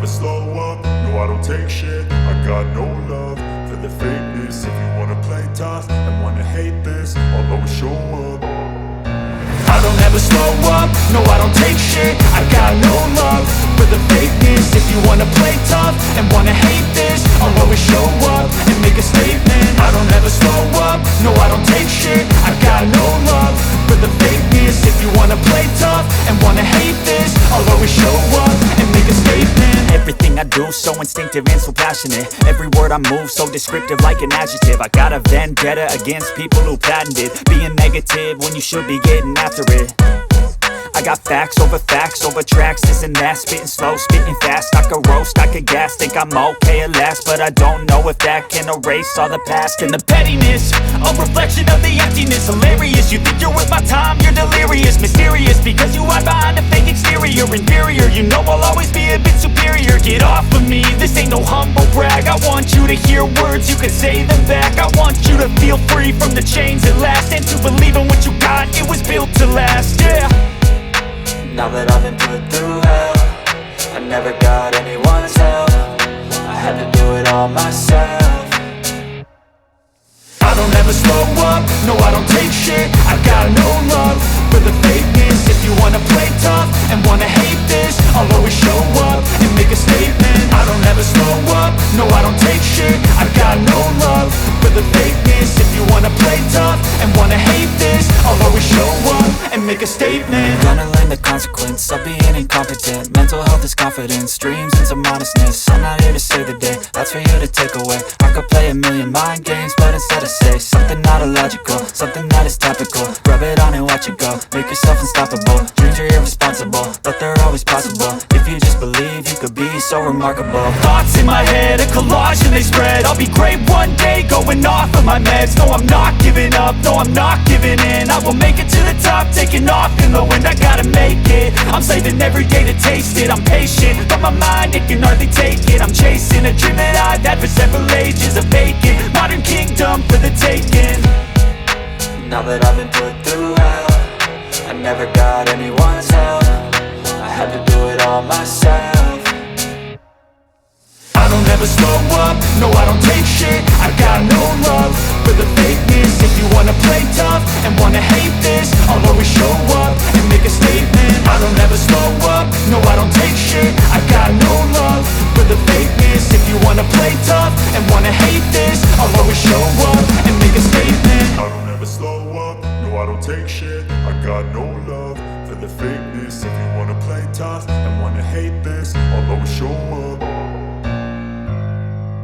slow up, no I don't take shit. I got no love for the fakeness. If you wanna play tough and wanna hate this, I'll always show up. I don't ever slow up, no I don't take shit. I got no love for the fakeness. If you wanna play tough and wanna hate this, I'll always show up and make a statement. I don't ever slow up, no I don't take shit. I got no love for the fakeness. If you wanna play tough and wanna hate this, I'll always show up and make a statement. Everything I do so instinctive and so passionate. Every word I move so descriptive like an adjective. I got a vendetta against people who patented being negative when you should be getting after it. I got facts over tracks, this and that. Spitting slow, spitting fast, I could roast, I could gas. Think I'm okay at last, but I don't know if that can erase all the past. And the pettiness, a reflection of the emptiness. Hilarious, you think you're worth my time, you're delirious. Mysterious, because you hide behind a fake exterior. Inferior, you know I'll always be a bit superior. Get off of me, this ain't no humble brag. I want you to hear words, you can say them back. I want you to feel free from the chains at last, and to believe in what you got, it was built to last, yeah. Now that I've been put through hell, I never got anyone's help. I had to do it all myself. I don't ever slow up, no I don't take shit. I got no love for the fakeness. If you wanna play tough and wanna hate this, I'll always show up and make a statement. I don't ever slow up, no I don't take shit. I got no love for the fakeness. If you wanna play tough and wanna hate this, I'll always show up and make a statement. Gonna learn the consequence of being incompetent. Mental health is confidence, dreams and some honestness. I'm not here to save the day, that's for you to take away. I could play a million mind games, but instead I say something not illogical, something that is topical. Rub it on and watch it go, make yourself unstoppable. Dreams are irresponsible, but they're always possible. If you just believe, you could be so remarkable. Thoughts in my head, a collage and they spread. I'll be great one day, going off of my meds. No, I'm not giving up, no, I'm not giving in. I will make it to the top, taking off in the wind. I gotta make it, I'm saving every day to taste it. I'm patient, but my mind, it can hardly take it. I'm chasing a dream that I've had for several ages. A vacant, modern kingdom for the taking. Now that I've been put through hell, I never got anyone's help. I had to do it all myself. I don't ever slow up, no I don't take shit. I got no love for the fakeness. If you wanna play tough and wanna hate this, I'll always show up and make a statement. I don't ever slow up, no I don't take shit. I got no love for the fakeness. If you wanna play tough and wanna hate